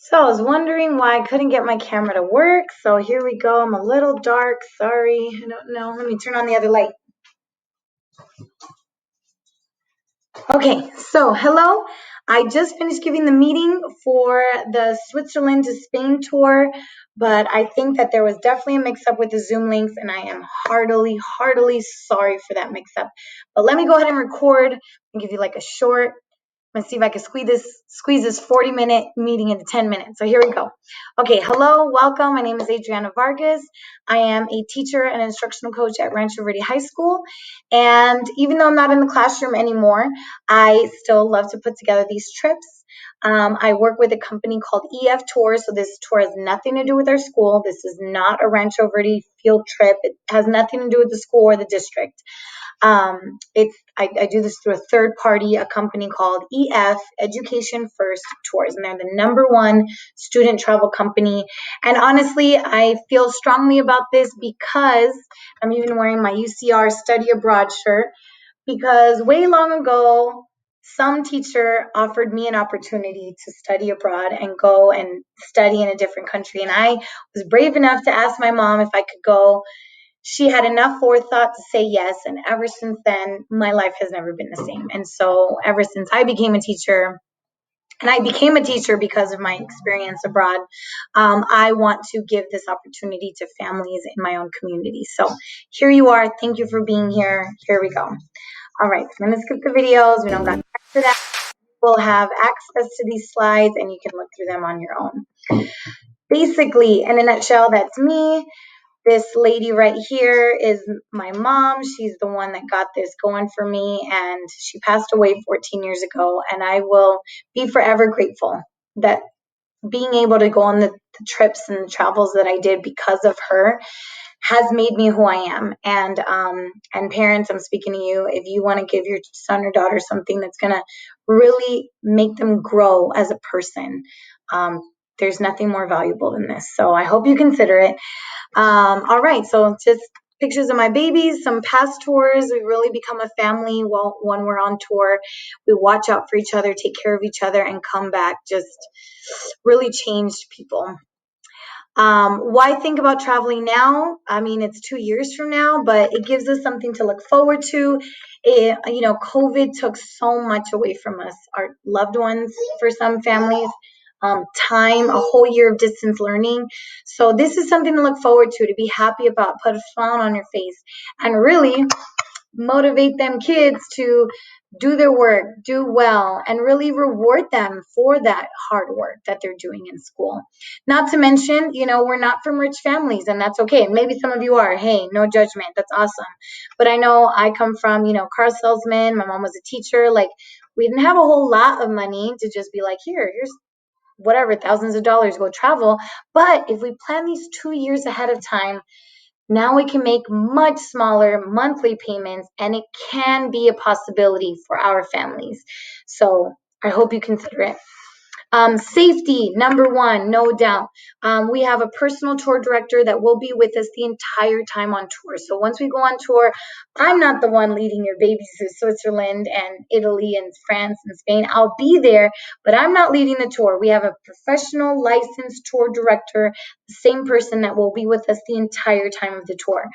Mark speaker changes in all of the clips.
Speaker 1: So I was wondering why I couldn't get my camera to work. So here we go. I'm a little dark. Sorry. I don't know. Let me turn on the other light. Okay. So hello. I just finished giving the meeting for the Switzerland to Spain tour, but I think that there was definitely a mix up with the Zoom links, and I am heartily sorry for that mix up. But let me go ahead and record and give you like a short. Let's see if I can squeeze this 40-minute meeting into 10 minutes. So here we go. Okay, hello, welcome. My name is Adriana Vargas. I am a teacher and instructional coach at Rancho Verde High School. And even though I'm not in the classroom anymore, I still love to put together these trips. I work with a company called EF Tours. So this tour has nothing to do with our school. This is not a Rancho Verde field trip. It has nothing to do with the school or the district. I do this through a third party, a company called EF Education First Tours, and they're the #1 student travel company. And honestly, I feel strongly about this because I'm even wearing my UCR study abroad shirt, because way long ago, some teacher offered me an opportunity to study abroad and go and study in a different country. And I was brave enough to ask my mom if I could go. She had enough forethought to say yes, and ever since then, my life has never been the same. And so ever since I became a teacher, and I became a teacher because of my experience abroad, I want to give this opportunity to families in my own community. So here you are. Thank you for being here. Here we go. All right, so I'm going to skip the videos. We don't got time for that. We'll have access to these slides, and you can look through them on your own. Basically, in a nutshell, that's me. This lady right here is my mom. She's the one that got this going for me, and she passed away 14 years ago. And I will be forever grateful that being able to go on the trips and the travels that I did because of her has made me who I am. And parents, I'm speaking to you. If you want to give your son or daughter something that's going to really make them grow as a person, there's nothing more valuable than this. So I hope you consider it. All right, so just pictures of my babies, some past tours. We really become a family when we're on tour. We watch out for each other, take care of each other, and come back. Just really changed people. Why think about traveling now? I mean, it's 2 years from now, but it gives us something to look forward to. COVID took so much away from us, our loved ones, for some families, time, a whole year of distance learning. So this is something to look forward to be happy about, put a smile on your face, and really motivate them kids to do their work, do well, and really reward them for that hard work that they're doing in school. Not to mention, we're not from rich families, and that's okay. Maybe some of you are. Hey, no judgment. That's awesome. But I know I come from, car salesman. My mom was a teacher. Like, we didn't have a whole lot of money to just be like, here's whatever, thousands of dollars, go travel. But if we plan these 2 years ahead of time, now we can make much smaller monthly payments, and it can be a possibility for our families. So I hope you consider it. Safety, #1, no doubt. We have a personal tour director that will be with us the entire time on tour. So once we go on tour, I'm not the one leading your babies to Switzerland and Italy and France and Spain. I'll be there, but I'm not leading the tour. We have a professional licensed tour director, the same person that will be with us the entire time of the tour.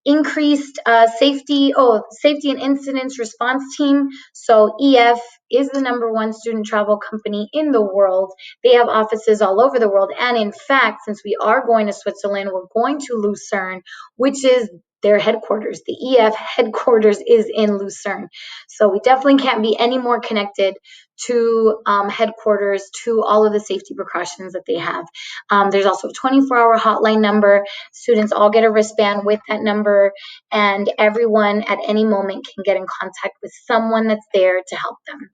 Speaker 1: Increased safety and incidents response team. So EF is the #1 student travel company in the world. They have offices all over the world. And in fact, since we are going to Switzerland, we're going to Lucerne, which is their headquarters. The EF headquarters is in Lucerne. So we definitely can't be any more connected to headquarters, to all of the safety precautions that they have. There's also a 24-hour hotline number. Students all get a wristband with that number, and everyone at any moment can get in contact with someone that's there to help them.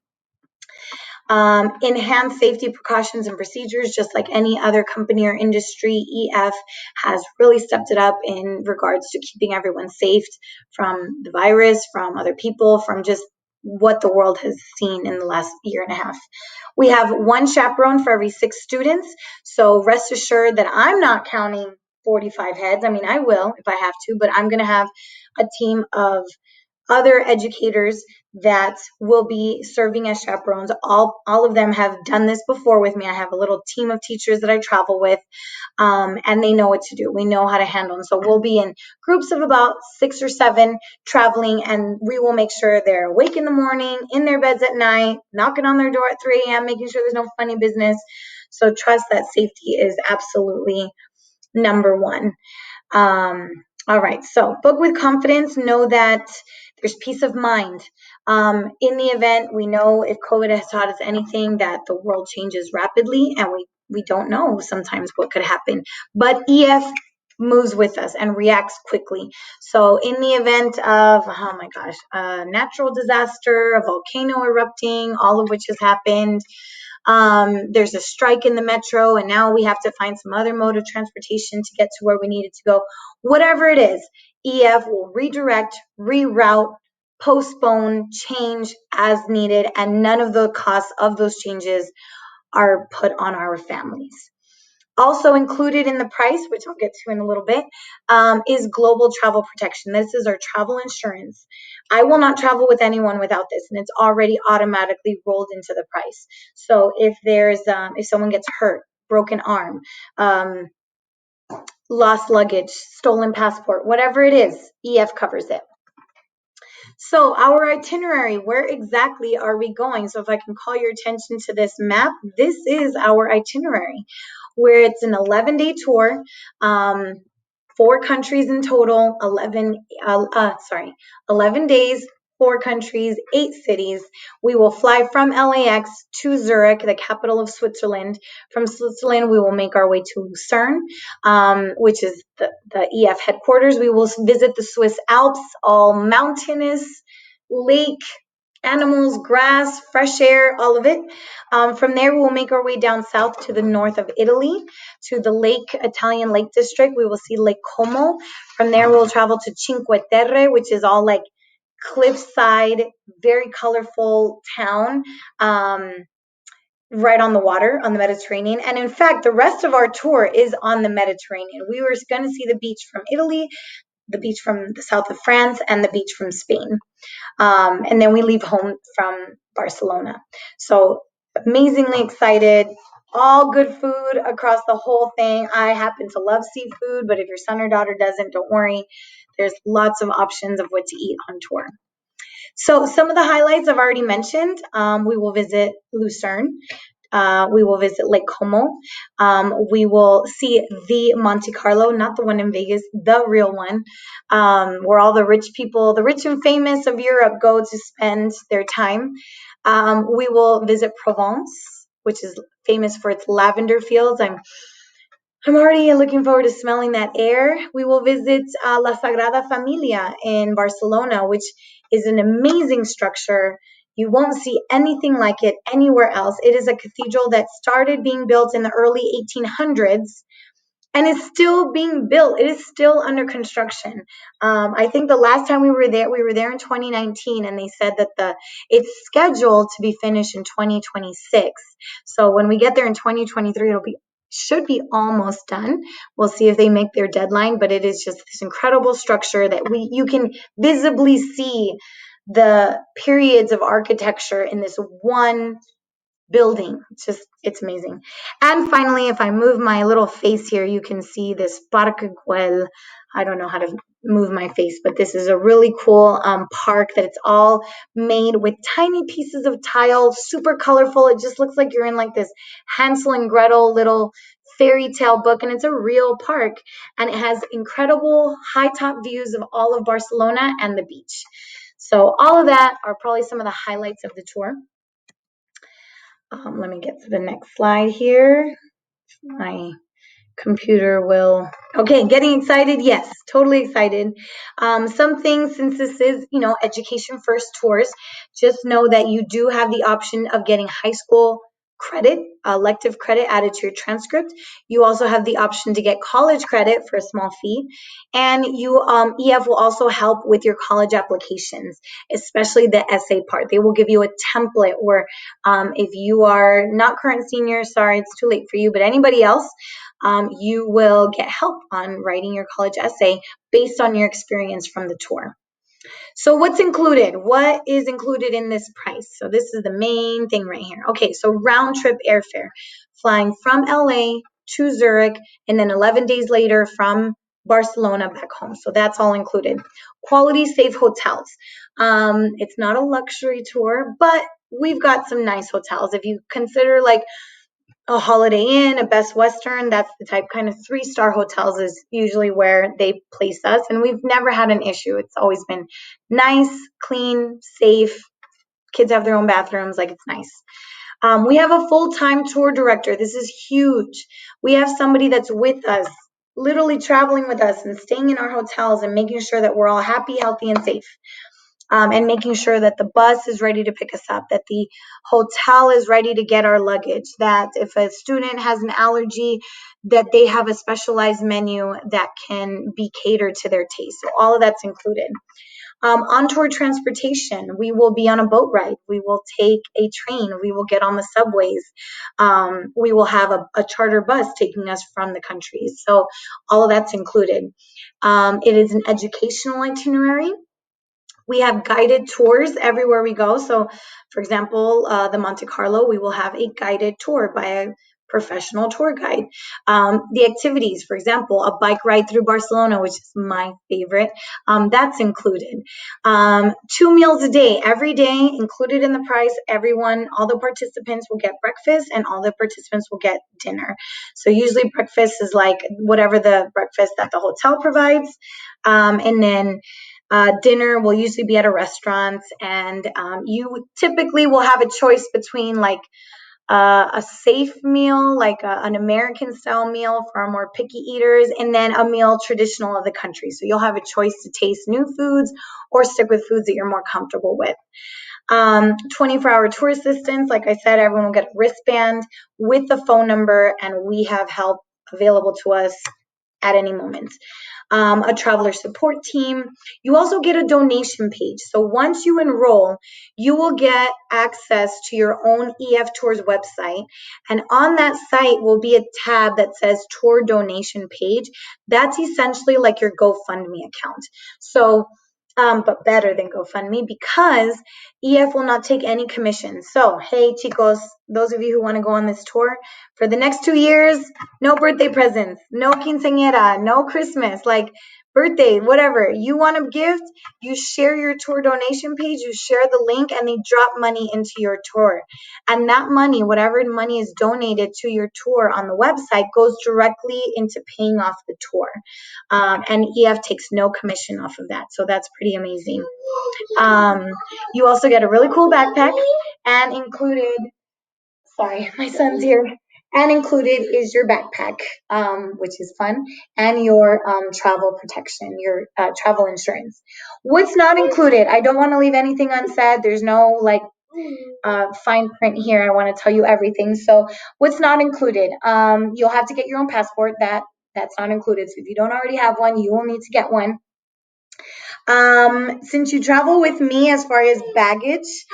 Speaker 1: Enhanced safety precautions and procedures, just like any other company or industry. EF has really stepped it up in regards to keeping everyone safe from the virus, from other people, from just what the world has seen in the last year and a half. We have 1 chaperone for every 6 students. So rest assured that I'm not counting 45 heads. I mean, I will if I have to, but I'm going to have a team of other educators that will be serving as chaperones. All of them have done this before with me. I have a little team of teachers that I travel with, and they know what to do. We know how to handle them. So we'll be in groups of about 6 or 7 traveling, and we will make sure they're awake in the morning, in their beds at night, knocking on their door at 3 a.m., making sure there's no funny business. So trust that safety is absolutely number one. All right, so book with confidence. Know that there's peace of mind. In the event, we know if COVID has taught us anything, that the world changes rapidly, and we don't know sometimes what could happen. But EF moves with us and reacts quickly. So in the event of, oh my gosh, a natural disaster, a volcano erupting, all of which has happened, there's a strike in the metro, and now we have to find some other mode of transportation to get to where we needed to go. Whatever it is, EF will redirect, reroute, postpone, change as needed, and none of the costs of those changes are put on our families. Also included in the price, which I'll get to in a little bit, is global travel protection. This is our travel insurance. I will not travel with anyone without this, and it's already automatically rolled into the price. So if someone gets hurt, broken arm, lost luggage, stolen passport, whatever it is, EF covers it. So our itinerary, where exactly are we going? So if I can call your attention to this map, this is our itinerary, where it's an 11-day tour, 4 countries in total, 11 days, 4 countries, 8 cities. We will fly from LAX to Zurich, the capital of Switzerland. From Switzerland, we will make our way to Lucerne, which is the EF headquarters. We will visit the Swiss Alps, all mountainous, lake, animals, grass, fresh air, all of it. From there, we will make our way down south to the north of Italy, to the Italian Lake District. We will see Lake Como. From there, we'll travel to Cinque Terre, which is all like cliffside, very colorful town, right on the water, on the Mediterranean. And in fact, the rest of our tour is on the Mediterranean. We were going to see the beach from Italy, the beach from the south of France, and the beach from Spain. And then we leave home from Barcelona. So amazingly excited. All good food across the whole thing. I happen to love seafood, but if your son or daughter doesn't, don't worry. There's lots of options of what to eat on tour. So some of the highlights I've already mentioned. We will visit Lucerne. We will visit Lake Como. We will see the Monte Carlo, not the one in Vegas, the real one, where all the rich people, the rich and famous of Europe, go to spend their time. We will visit Provence, which is famous for its lavender fields. I'm already looking forward to smelling that air. We will visit La Sagrada Familia in Barcelona, which is an amazing structure. You won't see anything like it anywhere else. It is a cathedral that started being built in the early 1800s and is still being built. It is still under construction. I think the last time we were there in 2019, and they said that it's scheduled to be finished in 2026. So when we get there in 2023, should be almost done. We'll see if they make their deadline, but it is just this incredible structure that you can visibly see the periods of architecture in this one building. It's amazing. And finally, if I move my little face here, you can see this Parque Güell. I don't know how to move my face, but this is a really cool park that it's all made with tiny pieces of tile, super colorful. It just looks like you're in like this Hansel and Gretel little fairy tale book, and it's a real park, and it has incredible high top views of all of Barcelona and the beach. So all of that are probably some of the highlights of the tour. Let me get to the next slide here. My computer will. Okay, getting excited. Yes, totally excited. Some things, since this is, education first tours, just know that you do have the option of getting high school credit, elective credit added to your transcript. You also have the option to get college credit for a small fee, and EF will also help with your college applications, especially the essay part. They will give you a template where if you are not current senior, sorry, it's too late for you, but anybody else, you will get help on writing your college essay based on your experience from the tour. So what's included? What is included in this price? So this is the main thing right here. Okay, so round trip airfare, flying from LA to Zurich, and then 11 days later from Barcelona back home. So that's all included. Quality safe hotels. It's not a luxury tour, but we've got some nice hotels. If you consider like a Holiday Inn, a Best Western, that's the type. Kind of 3-star hotels is usually where they place us. And we've never had an issue. It's always been nice, clean, safe. Kids have their own bathrooms. Like, it's nice. We have a full-time tour director. This is huge. We have somebody that's with us, literally traveling with us and staying in our hotels and making sure that we're all happy, healthy, and safe. And making sure that the bus is ready to pick us up, that the hotel is ready to get our luggage, that if a student has an allergy, that they have a specialized menu that can be catered to their taste. So all of that's included. On-tour transportation, we will be on a boat ride. We will take a train. We will get on the subways. We will have a charter bus taking us from the country. So all of that's included. It is an educational itinerary. We have guided tours everywhere we go. So, for example, the Monte Carlo, we will have a guided tour by a professional tour guide. The activities, for example, a bike ride through Barcelona, which is my favorite, that's included. 2 meals a day, every day, included in the price. All the participants will get breakfast and all the participants will get dinner. So usually breakfast is like whatever the breakfast that the hotel provides. And then dinner will usually be at a restaurant, and you typically will have a choice between like a safe meal, like an American style meal for our more picky eaters, and then a meal traditional of the country. So you'll have a choice to taste new foods or stick with foods that you're more comfortable with. 24-hour tour assistance. Like I said, everyone will get a wristband with the phone number, and we have help available to us at any moment. A traveler support team. You also get a donation page. So once you enroll, you will get access to your own EF Tours website. And on that site will be a tab that says tour donation page. That's essentially like your GoFundMe account. So, but better than GoFundMe, because EF will not take any commission. So, hey, chicos, those of you who want to go on this tour, for the next 2 years, no birthday presents, no quinceañera, no Christmas, like birthday, whatever. You want a gift, you share your tour donation page, you share the link, and they drop money into your tour. And that money, whatever money is donated to your tour on the website, goes directly into paying off the tour. And EF takes no commission off of that. So that's pretty amazing. You also get a really cool backpack, and included, sorry, my son's here. And included is your backpack, which is fun, and your travel protection, your travel insurance. What's not included? I don't want to leave anything unsaid. There's no like fine print here. I want to tell you everything. So what's not included? You'll have to get your own passport. That's not included. So if you don't already have one, you will need to get one. Since you travel with me as far as baggage,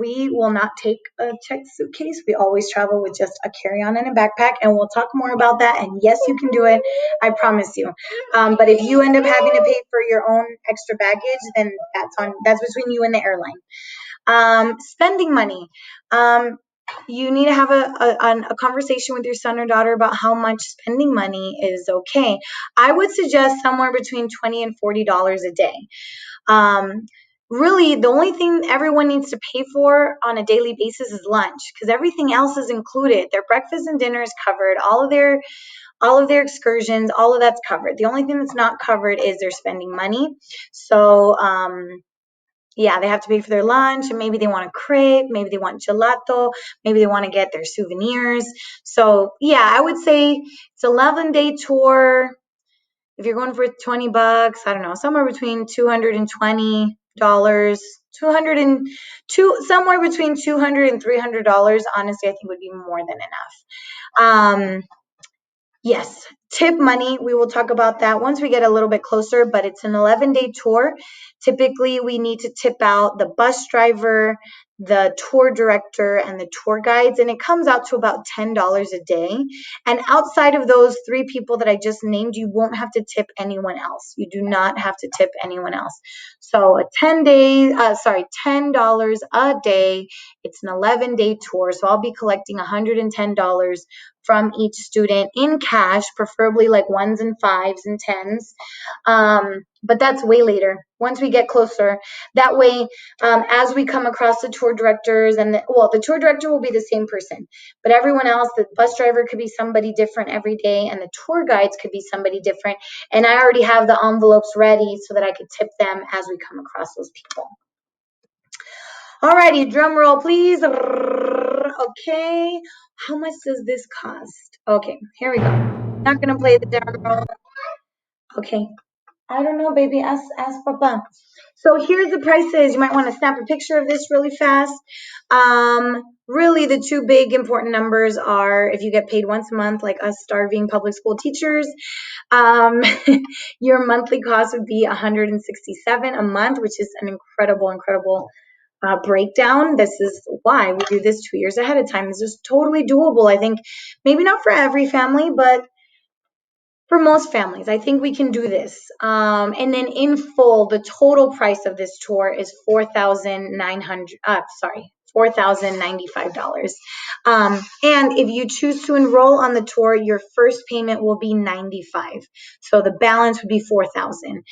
Speaker 1: we will not take a checked suitcase. We always travel with just a carry-on and a backpack, and we'll talk more about that. And yes, you can do it. I promise you. But if you end up having to pay for your own extra baggage, then that's between you and the airline. Spending money. You need to have a conversation with your son or daughter about how much spending money is okay. I would suggest somewhere between $20 and $40 a day. Really, the only thing everyone needs to pay for on a daily basis is lunch, because everything else is included. Their breakfast and dinner is covered. All of their excursions, all of that's covered. The only thing that's not covered is their spending money. So, yeah, they have to pay for their lunch, and maybe they want a crepe, maybe they want gelato, maybe they want to get their souvenirs. So, yeah, I would say it's an 11-day tour. If you're going for $20, I don't know, somewhere between $220, somewhere between $200 and $300, honestly, I think would be more than enough. Yes, tip money. We will talk about that once we get a little bit closer, but it's an 11-day tour. Typically, we need to tip out the bus driver, the tour director, and the tour guides, and it comes out to about $10 a day. And outside of those three people that I just named, you won't have to tip anyone else. You do not have to tip anyone else. So a $10 a day. It's an 11-day tour. So I'll be collecting $110 from each student in cash, preferably like ones and fives and tens. But that's way later, once we get closer. That way, as we come across the tour directors, and the tour director will be the same person, but everyone else, the bus driver could be somebody different every day, and the tour guides could be somebody different. And I already have the envelopes ready so that I could tip them as we come across those people. Alrighty, drum roll, please. Okay, how much does this cost? Okay, here we go. I'm not gonna play the drum roll. Okay, I don't know, baby. Ask Papa. So here's the prices. You might want to snap a picture of this really fast. Really, the two big important numbers are if you get paid once a month, like us starving public school teachers, your monthly cost would be $167 a month, which is an incredible breakdown. This is why we do this 2 years ahead of time. This is totally doable. I think maybe not for every family, but for most families, I think we can do this. And then in full, the total price of this tour is $4,095. And if you choose to enroll on the tour, your first payment will be $95. So the balance would be $4,000.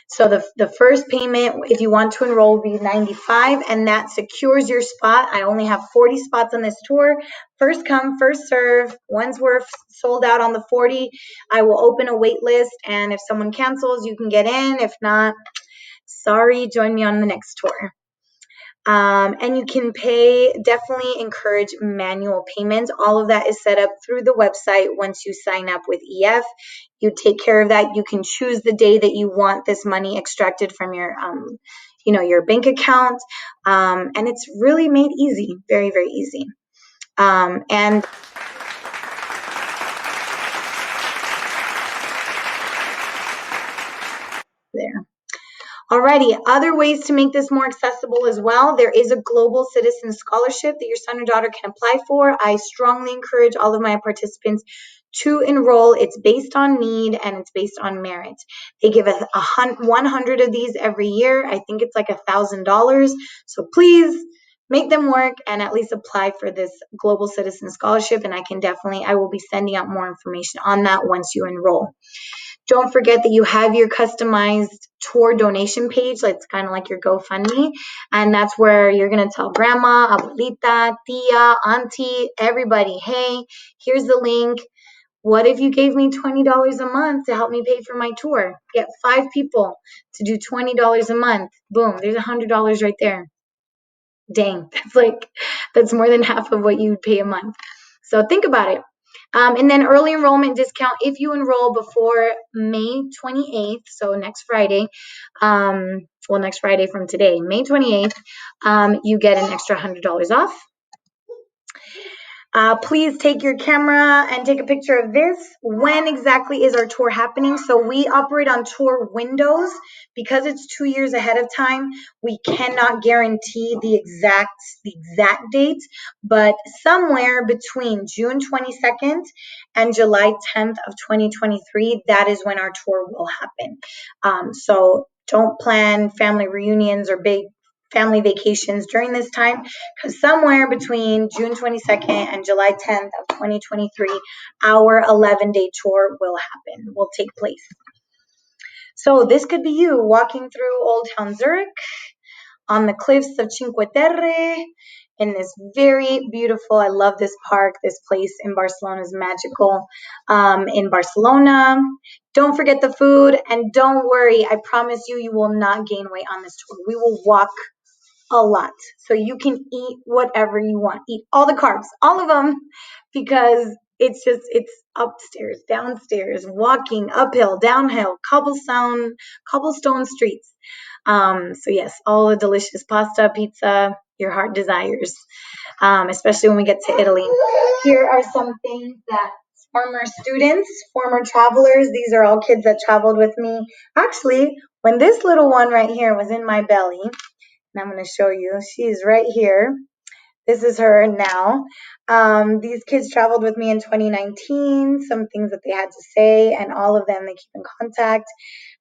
Speaker 1: So the first payment, if you want to enroll, will be $95, and that secures your spot. I only have 40 spots on this tour. First come, first serve. Once we're sold out on the 40, I will open a wait list, and if someone cancels, you can get in. If not, sorry, join me on the next tour. And you can definitely encourage manual payments. All of that is set up through the website once you sign up with EF. You take care of that. You can choose the day that you want this money extracted from your bank account. And it's really made easy, very, very easy. And there. Alrighty, other ways to make this more accessible as well. There is a global citizen scholarship that your son or daughter can apply for. I strongly encourage all of my participants to enroll. It's based on need and it's based on merit. They give us 100 of these every year. I think it's like $1,000. So please make them work and at least apply for this global citizen scholarship. And I will be sending out more information on that once you enroll. Don't forget that you have your customized tour donation page. It's kind of like your GoFundMe. And that's where you're going to tell grandma, abuelita, tia, auntie, everybody, hey, here's the link. What if you gave me $20 a month to help me pay for my tour? Get 5 people to do $20 a month. Boom, there's $100 right there. Dang, that's more than half of what you'd pay a month. So think about it. And then early enrollment discount, if you enroll before May 28th, so next Friday, next Friday from today, May 28th, you get an extra $100 off. Please take your camera and take a picture of this. When exactly is our tour happening? So we operate on tour windows. Because it's 2 years ahead of time, we cannot guarantee the exact date, but somewhere between June 22nd and July 10th of 2023, that is when our tour will happen. So don't plan family reunions or big family vacations during this time, because somewhere between June 22nd and July 10th of 2023, our 11-day tour will take place. So this could be you walking through Old Town Zurich, on the cliffs of Cinque Terre, in this very beautiful, I love this park, this place in Barcelona is magical, in Barcelona. Don't forget the food, and don't worry, I promise you will not gain weight on this tour. We will walk a lot. So you can eat whatever you want. Eat all the carbs, all of them, because it's upstairs, downstairs, walking, uphill, downhill, cobblestone streets. So yes, all the delicious pasta, pizza, your heart desires, especially when we get to Italy. Here are some things that former students, former travelers, these are all kids that traveled with me. Actually, when this little one right here was in my belly, and I'm going to show you. She's right here. This is her now. These kids traveled with me in 2019, some things that they had to say, and all of them, they keep in contact,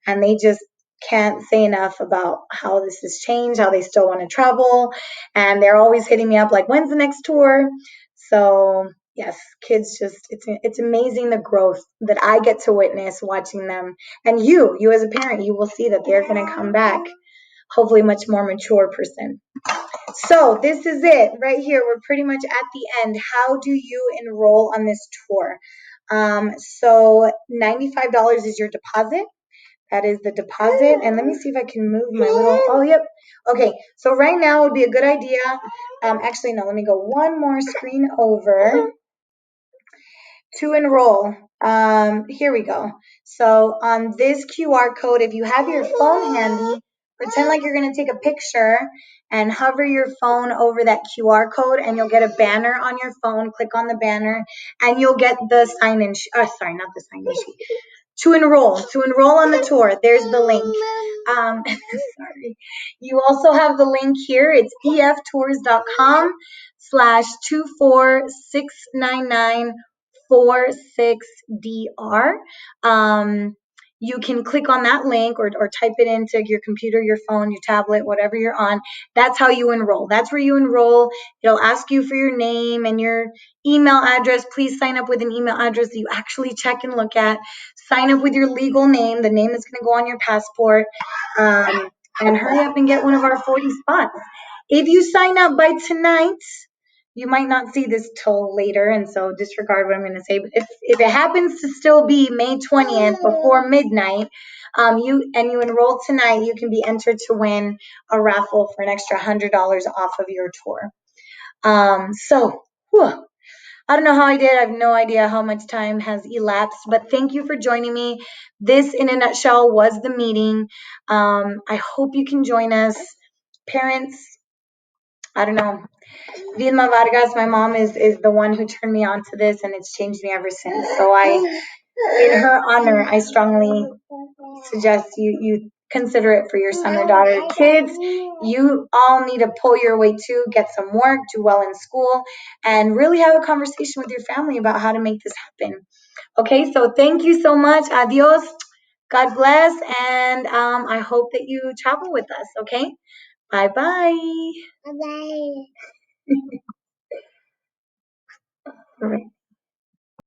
Speaker 1: and they just can't say enough about how this has changed, how they still want to travel, and they're always hitting me up like, when's the next tour? So yes, kids just, it's amazing the growth that I get to witness watching them. And you as a parent, you will see that they're going to come back, hopefully much more mature person. So this is it right here. We're pretty much at the end. How do you enroll on this tour? So $95 is your deposit. That is the deposit. And let me see if I can move my little, oh, yep. Okay, so right now would be a good idea. Actually, no, let me go one more screen over to enroll. Here we go. So on this QR code, if you have your phone handy, pretend like you're going to take a picture and hover your phone over that QR code, and you'll get a banner on your phone. Click on the banner and you'll get the sign-in sheet. Sorry, not the sign-in sheet. To enroll on the tour. There's the link. Sorry. You also have the link here. It's eftours.com/2469946DR. You can click on that link or type it into your computer, your phone, your tablet, whatever you're on. That's how you enroll. That's where you enroll. It'll ask you for your name and your email address. Please sign up with an email address that you actually check and look at. Sign up with your legal name, the name that's going to go on your passport, and hurry up and get one of our 40 spots. If you sign up by tonight, you might not see this till later, and so disregard what I'm going to say. But if it happens to still be May 20th before midnight, you enroll tonight, you can be entered to win a raffle for an extra $100 off of your tour. I don't know how I did. I have no idea how much time has elapsed, but thank you for joining me. This, in a nutshell, was the meeting. I hope you can join us. Parents, I don't know. Vilma Vargas, my mom, is the one who turned me on to this, and it's changed me ever since. So in her honor, I strongly suggest you consider it for your son or daughter. Kids, you all need to pull your weight too, get some work, do well in school, and really have a conversation with your family about how to make this happen. Okay, so thank you so much. Adios. God bless, and I hope that you travel with us, okay? Bye-bye. Bye-bye. All right.